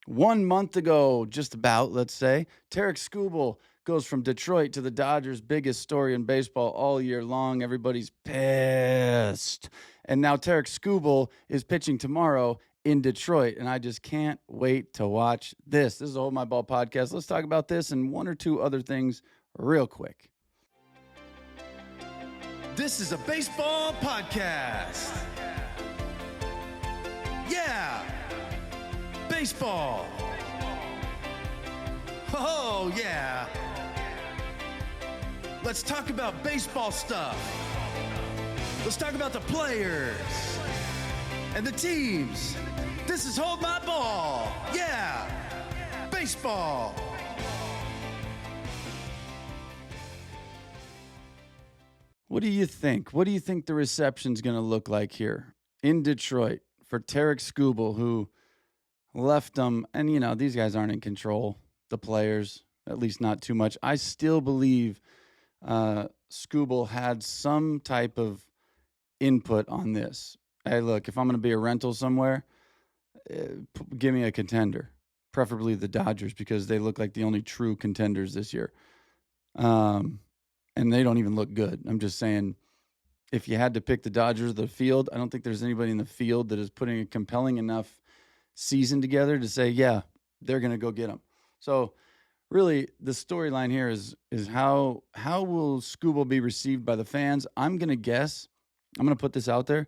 1 month ago, just about, let's say, Tarik Skubal goes from Detroit to the Dodgers, biggest story in baseball all year long. Everybody's pissed. And now Tarik Skubal is pitching tomorrow in Detroit, and I just can't wait to watch this. This is a Hold My Ball podcast. Let's talk about this and one or two other things real quick. This is a baseball podcast. Yeah. Baseball. Oh, yeah. Let's talk about baseball stuff. Let's talk about the players and the teams. This is Hold My Ball. Yeah. Baseball. What do you think? What do you think the reception's going to look like here in Detroit for Tarik Skubal, who left them? And, you know, these guys aren't in control, the players, at least not too much. I still believe Skubal had some type of input on this. Hey, look, if I'm going to be a rental somewhere, give me a contender, preferably the Dodgers, because they look like the only true contenders this year. And they don't even look good. I'm just saying, if you had to pick the Dodgers of the field, I don't think there's anybody in the field that is putting a compelling enough season together to say, yeah, they're going to go get them. So really, the storyline here is how will Skubal be received by the fans? I'm going to guess, I'm going to put this out there,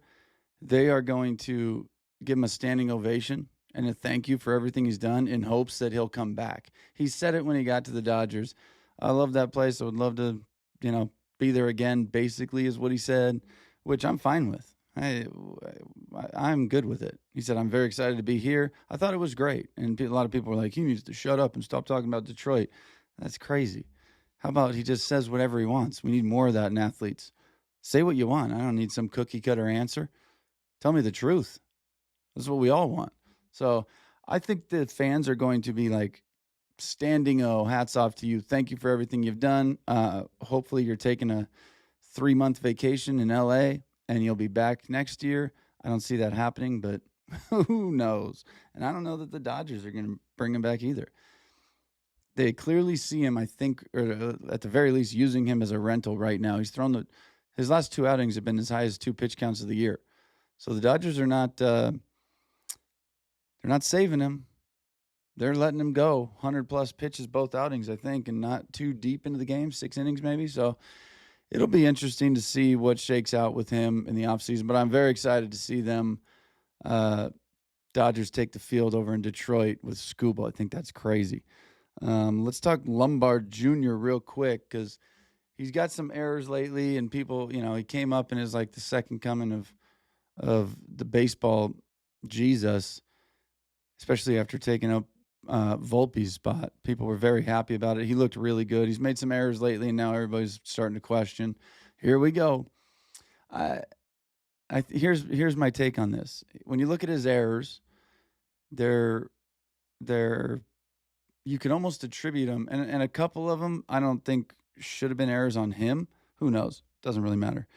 they are going to give him a standing ovation and a thank you for everything he's done in hopes that he'll come back. He said it when he got to the Dodgers. I love that place. I would love to, be there again, basically, is what he said, which I'm fine with. I'm good with it. He said, I'm very excited to be here. I thought it was great. And a lot of people were like, he needs to shut up and stop talking about Detroit. That's crazy. How about he just says whatever he wants? We need more of that in athletes. Say what you want. I don't need some cookie cutter answer. Tell me the truth. That's what we all want. So I think the fans are going to be like, standing O, hats off to you. Thank you for everything you've done. Hopefully you're taking a 3-month vacation in LA and you'll be back next year. I don't see that happening, but who knows? And I don't know that the Dodgers are going to bring him back either. They clearly see him, I think, or at the very least, using him as a rental right now. He's thrown his last 2 outings have been as high as 2 pitch counts of the year. So the Dodgers are not, they're not saving him. They're letting him go 100-plus pitches both outings, I think, and not too deep into the game, 6 innings maybe. So it'll be interesting to see what shakes out with him in the offseason. But I'm very excited to see them, Dodgers, take the field over in Detroit with Skubal. I think that's crazy. Let's talk Lombard Jr. real quick because he's got some errors lately, and people, he came up and is like the second coming of the baseball Jesus, especially after taking up Volpe's spot. People were very happy about it. He looked really good. He's made some errors lately, and now everybody's starting to question. Here we go. Here's my take on this. When you look at his errors, they're you can almost attribute them, and a couple of them I don't think should have been errors on him. Who knows? Doesn't really matter.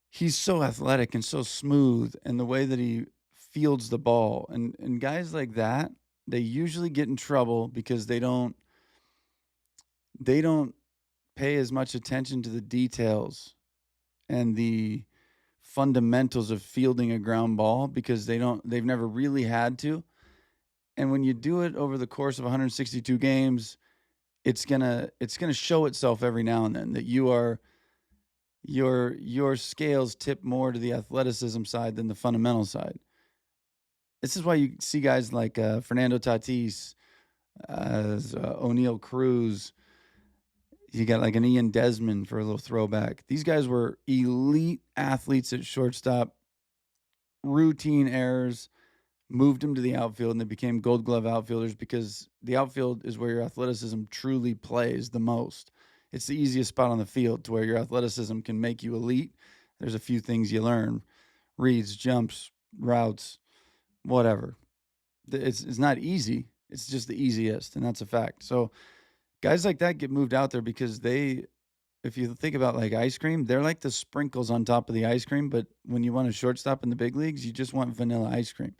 He's so athletic and so smooth, and the way that he fields the ball, and guys like that, they usually get in trouble because they don't pay as much attention to the details and the fundamentals of fielding a ground ball because they've never really had to. And when you do it over the course of 162 games, it's gonna show itself every now and then that your scales tip more to the athleticism side than the fundamental side. This is why you see guys like Fernando Tatis, O'Neal Cruz. You got like an Ian Desmond for a little throwback. These guys were elite athletes at shortstop. Routine errors moved them to the outfield, and they became Gold Glove outfielders because the outfield is where your athleticism truly plays the most. It's the easiest spot on the field to where your athleticism can make you elite. There's a few things you learn: reads, jumps, routes, whatever. It's not easy. It's just the easiest, and that's a fact. So guys like that get moved out there because if you think about like ice cream, they're like the sprinkles on top of the ice cream. But when you want a shortstop in the big leagues, you just want vanilla ice cream.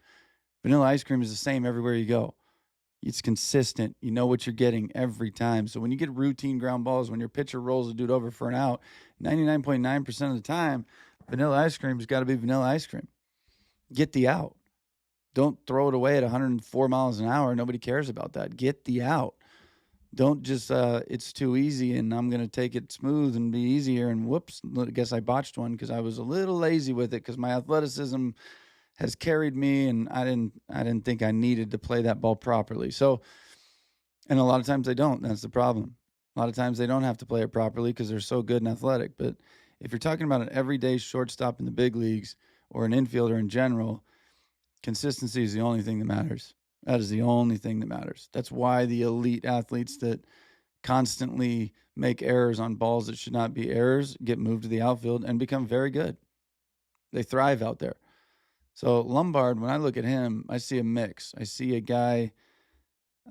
Vanilla ice cream is the same everywhere you go. It's consistent. You know what you're getting every time. So when you get routine ground balls, when your pitcher rolls a dude over for an out, 99.9% of the time, vanilla ice cream's got to be vanilla ice cream. Get the out. Don't throw it away at 104 miles an hour. Nobody cares about that. Get the out. Don't just, it's too easy and I'm going to take it smooth and be easier. And whoops, I guess I botched one because I was a little lazy with it because my athleticism has carried me and I didn't think I needed to play that ball properly. So, and a lot of times they don't. That's the problem. A lot of times they don't have to play it properly because they're so good and athletic. But if you're talking about an everyday shortstop in the big leagues or an infielder in general, consistency is the only thing that matters. That is the only thing that matters. That's why the elite athletes that constantly make errors on balls that should not be errors get moved to the outfield and become very good. They thrive out there. So Lombard, when I look at him, I see a mix. I see a guy,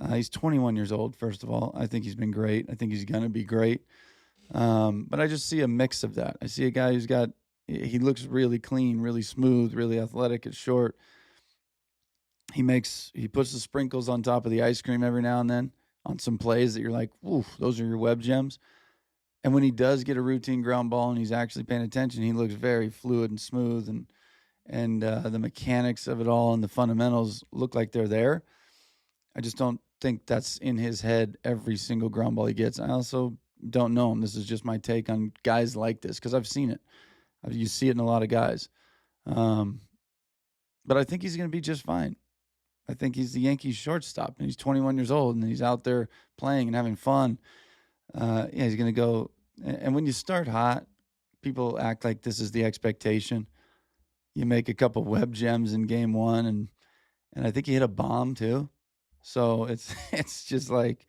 he's 21 years old, first of all. I think he's been great. I think he's going to be great. But I just see a mix of that. I see a guy he looks really clean, really smooth, really athletic at short. He puts the sprinkles on top of the ice cream every now and then on some plays that you're like, ooh, those are your web gems. And when he does get a routine ground ball and he's actually paying attention, he looks very fluid and smooth, and the mechanics of it all and the fundamentals look like they're there. I just don't think that's in his head every single ground ball he gets. I also don't know him. This is just my take on guys like this because I've seen it. You see it in a lot of guys. But I think he's going to be just fine. I think he's the Yankees shortstop, and he's 21 years old, and he's out there playing and having fun. He's going to go. And when you start hot, people act like this is the expectation. You make a couple web gems in game one, and I think he hit a bomb too. So it's just like,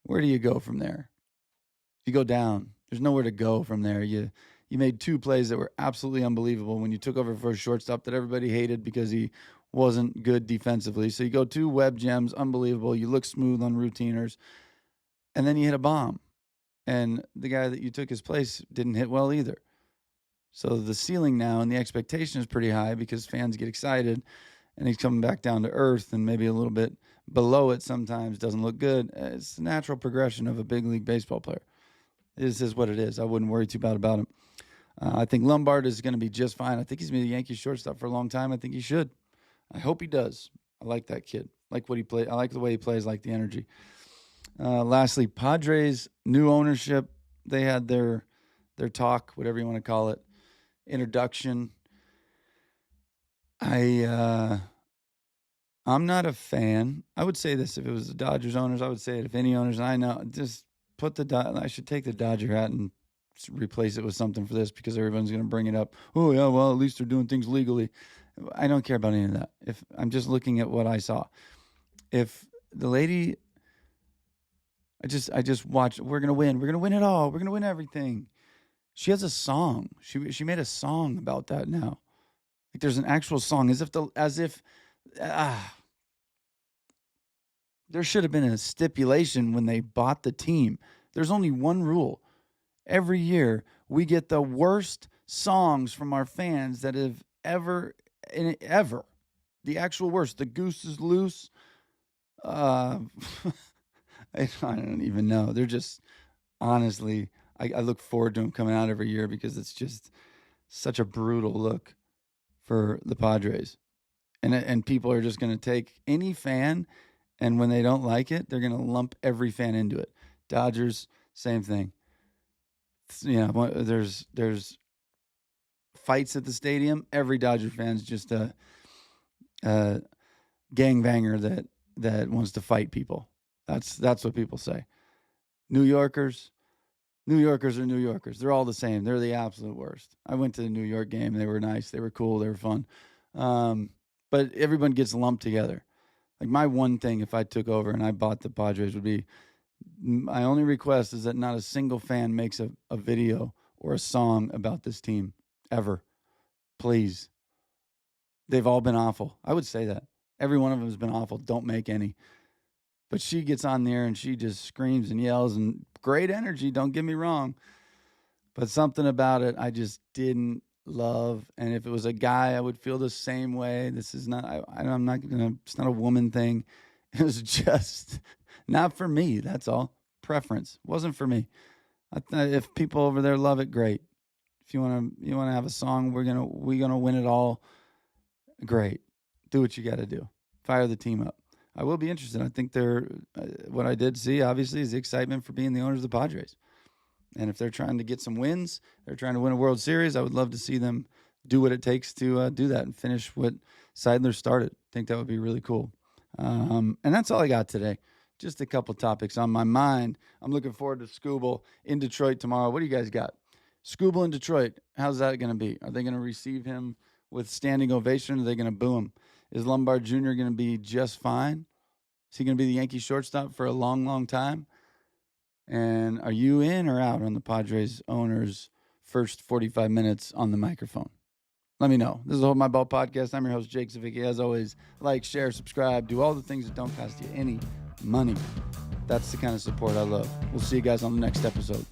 where do you go from there? You go down. There's nowhere to go from there. You made two plays that were absolutely unbelievable when you took over for a shortstop that everybody hated because he wasn't good defensively. So you go two web gems, unbelievable. You look smooth on routiners, and then you hit a bomb. And the guy that you took his place didn't hit well either. So the ceiling now and the expectation is pretty high because fans get excited, and he's coming back down to earth and maybe a little bit below it sometimes. Doesn't look good. It's the natural progression of a big league baseball player. This is what it is. I wouldn't worry too bad about him. I think Lombard is going to be just fine. I think he's been a Yankees shortstop for a long time. I think he should. I hope he does. I like that kid. I like the way he plays, I like the energy. Lastly, Padres, new ownership. They had their talk, whatever you want to call it, introduction. I'm not a fan. I would say this if it was the Dodgers owners. I would say it if any owners I know. Just I should take the Dodger hat and replace it with something for this because everyone's going to bring it up. Oh, yeah, well, at least they're doing things legally. I don't care about any of that. If I'm just looking at what I saw. If the lady, I just watched, we're going to win. We're going to win it all. We're going to win everything. She has a song. She made a song about that now. Like there's an actual song as if there should have been a stipulation when they bought the team. There's only one rule. Every year we get the worst songs from our fans that have ever. The actual worst. The goose is loose. I don't even know. They're just, honestly, I look forward to them coming out every year because it's just such a brutal look for the Padres. And people are just going to take any fan, and when they don't like it, they're going to lump every fan into it. Dodgers, same thing. There's fights at the stadium. Every Dodger fan's just a gangbanger that wants to fight people. That's what people say. New Yorkers are New Yorkers. They're all the same. They're the absolute worst. I went to the New York game. They were nice. They were cool. They were fun. But everyone gets lumped together. Like my one thing, if I took over and I bought the Padres, would be my only request is that not a single fan makes a video or a song about this team ever. Please. They've all been awful. I would say that. Every one of them has been awful. Don't make any. But she gets on there and she just screams and yells and great energy. Don't get me wrong. But something about it, I just didn't love. And if it was a guy, I would feel the same way. This is not, I'm not going to, it's not a woman thing. It was just not for me. That's all. Preference. Wasn't for me. If people over there love it, great. If you want to have a song, we're going to win it all. Great. Do what you got to do. Fire the team up. I will be interested. I think what I did see, obviously, is the excitement for being the owners of the Padres. And if they're trying to get some wins, they're trying to win a World Series, I would love to see them do what it takes to do that and finish what Seidler started. I think that would be really cool. And that's all I got today. Just a couple topics on my mind. I'm looking forward to Skubal in Detroit tomorrow. What do you guys got? Skubal in Detroit, how's that going to be? Are they going to receive him with standing ovation, or are they going to boo him? Is Lombard Jr. going to be just fine? Is he going to be the Yankee shortstop for a long, long time? And are you in or out on the Padres owner's first 45 minutes on the microphone? Let me know. This is the Hold My Ball podcast. I'm your host, Jake Savicki. As always, like, share, subscribe, do all the things that don't cost you any money. That's the kind of support I love. We'll see you guys on the next episode.